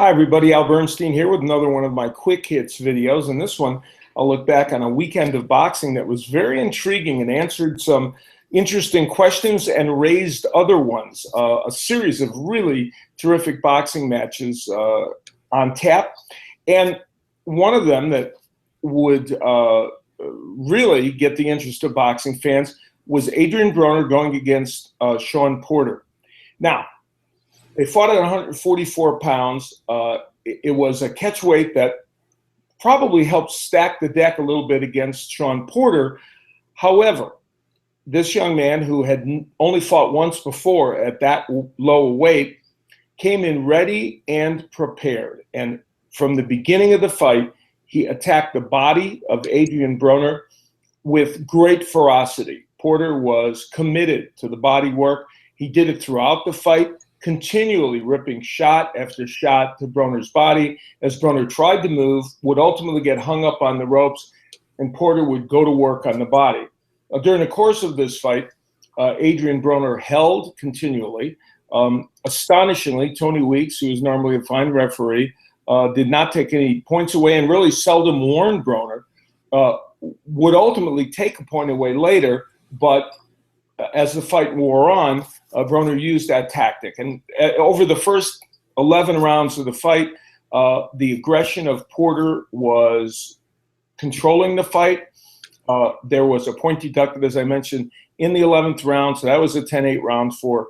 Hi everybody, Al Bernstein here with another one of my quick hits videos. In this one, I'll look back on a weekend of boxing that was very intriguing and answered some interesting questions and raised other ones. A series of really terrific boxing matches on tap. And one of them that would really get the interest of boxing fans was Adrien Broner going against Shawn Porter. Now, they fought at 144 pounds. It was a catch weight that probably helped stack the deck a little bit against Shawn Porter. However, this young man who had only fought once before at that low weight came in ready and prepared. And from the beginning of the fight, he attacked the body of Adrien Broner with great ferocity. Porter was committed to the body work. He did it throughout the fight, continually ripping shot after shot to Broner's body. As Broner tried to move, would ultimately get hung up on the ropes, and Porter would go to work on the body. During the course of this fight, Adrien Broner held continually. Astonishingly, Tony Weeks, who is normally a fine referee, did not take any points away and really seldom warned Broner. Would ultimately take a point away later, but as the fight wore on, Broner used that tactic. And over the first 11 rounds of the fight, the aggression of Porter was controlling the fight. There was a point deducted, as I mentioned, in the 11th round, so that was a 10-8 round for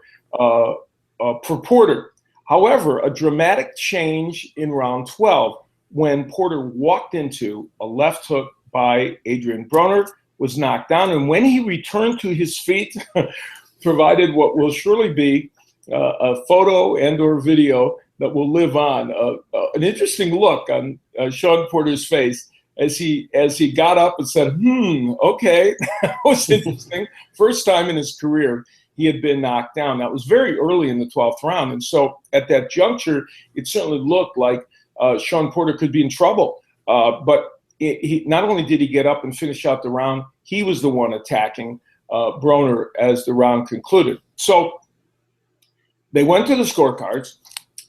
Porter. However, a dramatic change in round 12 when Porter walked into a left hook by Adrien Broner, was knocked down, and when he returned to his feet, provided what will surely be a photo and or video that will live on. An interesting look on Shawn Porter's face as he got up and said, okay, that was interesting. First time in his career he had been knocked down. That was very early in the 12th round, and so at that juncture, it certainly looked like Shawn Porter could be in trouble. But he not only did he get up and finish out the round, he was the one attacking Broner as the round concluded. So they went to the scorecards,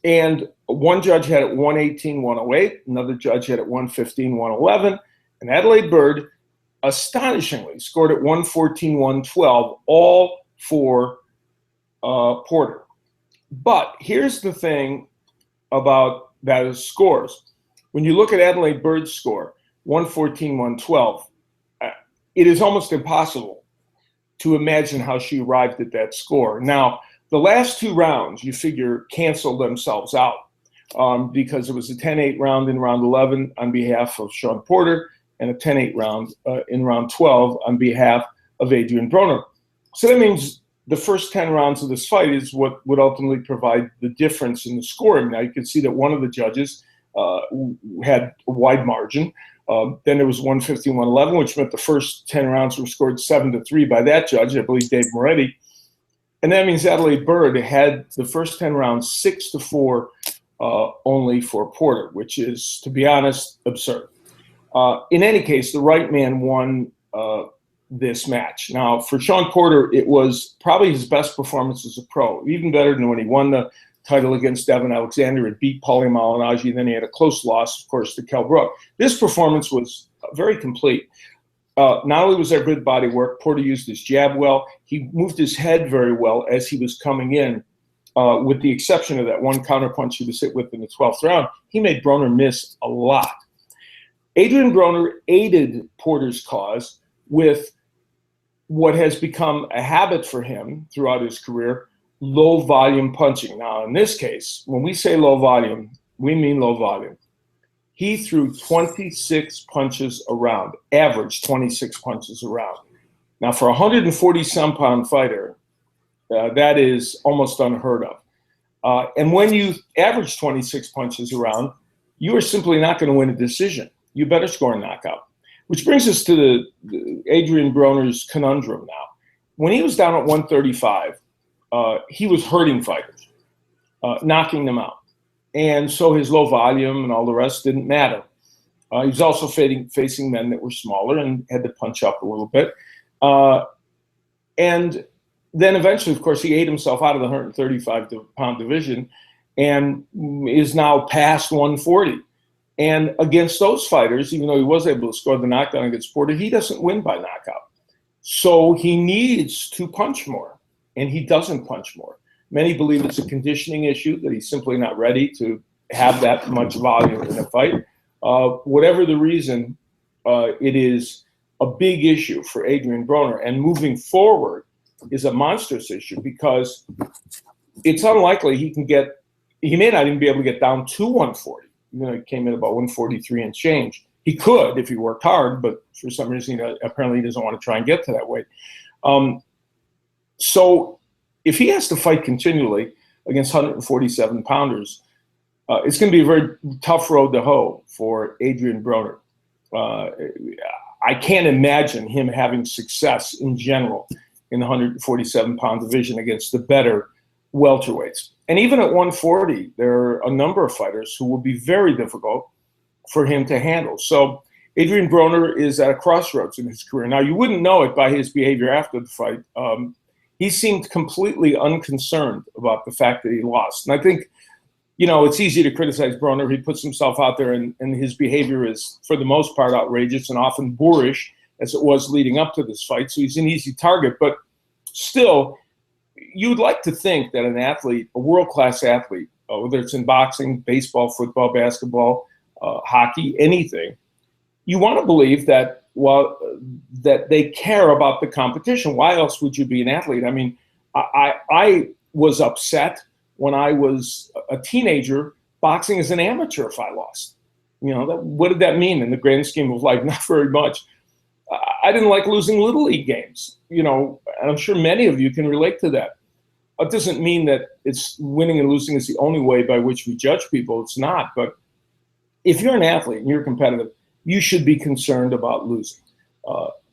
and one judge had it 118-108, another judge had it 115-111, and Adelaide Bird astonishingly scored it 114-112, all for Porter. But here's the thing about those scores. When you look at Adelaide Bird's score, 114-112, it is almost impossible to imagine how she arrived at that score. Now, the last two rounds, you figure, canceled themselves out because it was a 10-8 round in round 11 on behalf of Shawn Porter and a 10-8 round in round 12 on behalf of Adrien Broner. So that means the first 10 rounds of this fight is what would ultimately provide the difference in the scoring. Now, you can see that one of the judges had a wide margin. Then there was 115-111, which meant the first 10 rounds were scored 7-3 by that judge, I believe Dave Moretti. And that means Adelaide Bird had the first 10 rounds 6-4 only for Porter, which is, to be honest, absurd. In any case, the right man won this match. Now, for Shawn Porter, it was probably his best performance as a pro, even better than when he won the title against Devin Alexander and beat Paulie Malignaggi. Then he had a close loss, of course, to Kell Brook. This performance was very complete. Not only was there good body work, Porter used his jab well. He moved his head very well as he was coming in, with the exception of that one counterpunch he was hit with in the 12th round. He made Broner miss a lot. Adrien Broner aided Porter's cause with what has become a habit for him throughout his career, low volume punching. Now, in this case, when we say low volume, we mean low volume. He threw 26 punches around, averaged 26 punches around. Now, for a 140-some-pound fighter, that is almost unheard of. And when you average 26 punches around, you are simply not going to win a decision. You better score a knockout. Which brings us to the Adrien Broner's conundrum now. When he was down at 135, he was hurting fighters, knocking them out. And so his low volume and all the rest didn't matter. He was also facing men that were smaller and had to punch up a little bit. And then eventually, of course, he ate himself out of the 135-pound division and is now past 140. And against those fighters, even though he was able to score the knockdown against Porter, he doesn't win by knockout. So he needs to punch more, and he doesn't punch more. Many believe it's a conditioning issue, that he's simply not ready to have that much volume in a fight. Whatever the reason, it is a big issue for Adrien Broner. And moving forward is a monstrous issue, because it's unlikely he may not even be able to get down to 140. He came in about 143 and change. He could if he worked hard, but for some reason, apparently he doesn't want to try and get to that weight. So if he has to fight continually against 147 pounders, it's going to be a very tough road to hoe for Adrien Broner. I can't imagine him having success in general in the 147-pound division against the better welterweights. And even at 140, there are a number of fighters who will be very difficult for him to handle. So Adrien Broner is at a crossroads in his career. Now, you wouldn't know it by his behavior after the fight. He seemed completely unconcerned about the fact that he lost. And I think, it's easy to criticize Broner. He puts himself out there, and his behavior is, for the most part, outrageous and often boorish, as it was leading up to this fight. So he's an easy target. But still, you'd like to think that an athlete, a world-class athlete, whether it's in boxing, baseball, football, basketball, hockey, anything, you want to believe that that they care about the competition. Why else would you be an athlete? I mean, I was upset when I was a teenager boxing as an amateur if I lost. What did that mean in the grand scheme of life? Not very much. I didn't like losing Little League games, and I'm sure many of you can relate to that. It doesn't mean that it's winning and losing is the only way by which we judge people. It's not. But if you're an athlete and you're competitive, you should be concerned about losing.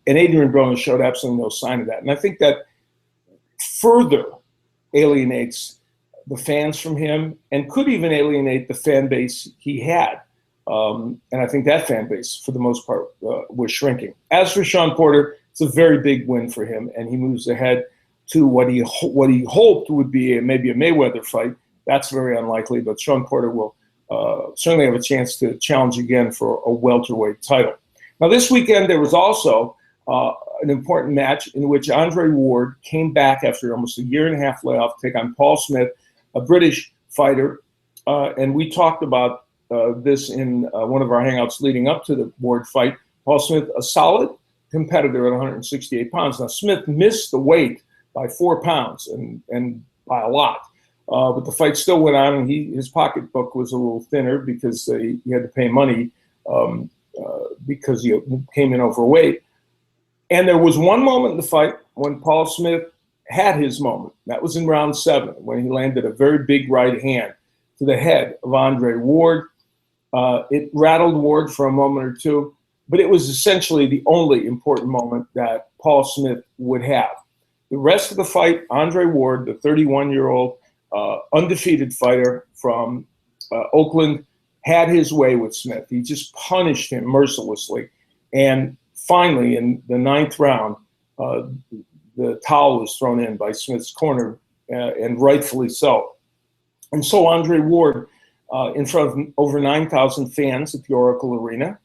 And Adrien Broner showed absolutely no sign of that. And I think that further alienates the fans from him, and could even alienate the fan base he had. And I think that fan base, for the most part, was shrinking. As for Shawn Porter, it's a very big win for him, and he moves ahead to what he hoped would be maybe a Mayweather fight. That's very unlikely, but Shawn Porter will certainly have a chance to challenge again for a welterweight title. Now, this weekend, there was also an important match in which Andre Ward came back after almost a year and a half layoff to take on Paul Smith, a British fighter. And we talked about this in one of our hangouts leading up to the Ward fight. Paul Smith, a solid competitor at 168 pounds. Now, Smith missed the weight by 4 pounds and by a lot. But the fight still went on, and his pocketbook was a little thinner because he had to pay money because he came in overweight. And there was one moment in the fight when Paul Smith had his moment. That was in round 7, when he landed a very big right hand to the head of Andre Ward. It rattled Ward for a moment or two, but it was essentially the only important moment that Paul Smith would have. The rest of the fight, Andre Ward, the 31-year-old undefeated fighter from Oakland, had his way with Smith. He just punished him mercilessly. And finally, in the 9th round, the towel was thrown in by Smith's corner, and rightfully so. And so Andre Ward, in front of over 9,000 fans at the Oracle Arena,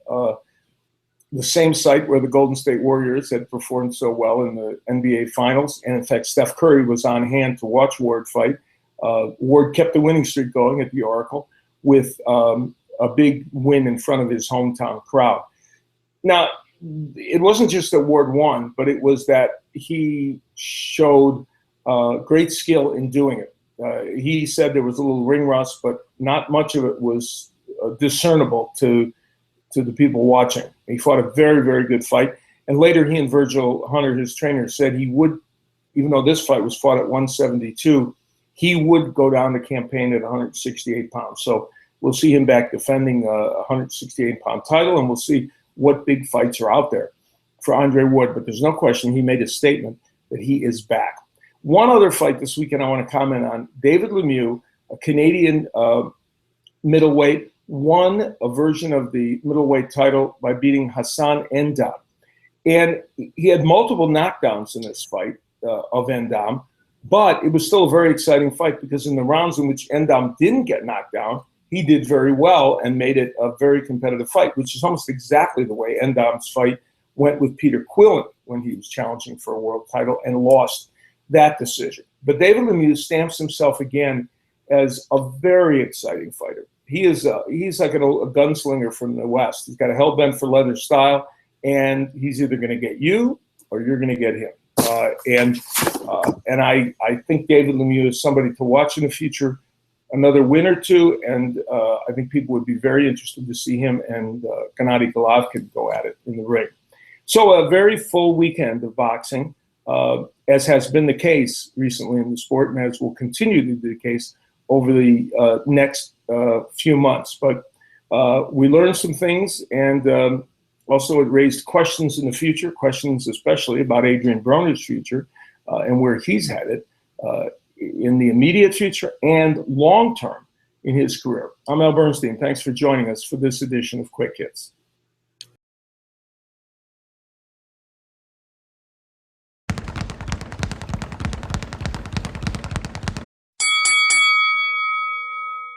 the same site where the Golden State Warriors had performed so well in the NBA Finals. And in fact, Steph Curry was on hand to watch Ward fight. Ward kept the winning streak going at the Oracle with a big win in front of his hometown crowd. Now, it wasn't just that Ward won, but it was that he showed great skill in doing it. He said there was a little ring rust, but not much of it was discernible to the people watching. He fought a very, very good fight. And later he and Virgil Hunter, his trainer, said he would, even though this fight was fought at 172, he would go down the campaign at 168 pounds. So we'll see him back defending a 168-pound title, and we'll see what big fights are out there for Andre Ward. But there's no question he made a statement that he is back. One other fight this weekend I want to comment on. David Lemieux, a Canadian middleweight, won a version of the middleweight title by beating Hassan Endam. And he had multiple knockdowns in this fight of Endam, But it was still a very exciting fight because in the rounds in which Endam didn't get knocked down, he did very well and made it a very competitive fight, which is almost exactly the way Endam's fight went with Peter Quillen when he was challenging for a world title and lost that decision. But David Lemieux stamps himself again as a very exciting fighter. He's like a gunslinger from the West. He's got a hell-bent for leather style, and he's either going to get you or you're going to get him. And I think David Lemieux is somebody to watch in the future, another win or two, and I think people would be very interested to see him and Gennady Golovkin go at it in the ring. So a very full weekend of boxing, as has been the case recently in the sport, and as will continue to be the case over the next few months. But we learned some things, and also it raised questions in the future, questions especially about Adrien Broner's future and where he's headed in the immediate future and long term in his career. I'm Al Bernstein. Thanks for joining us for this edition of Quick Hits.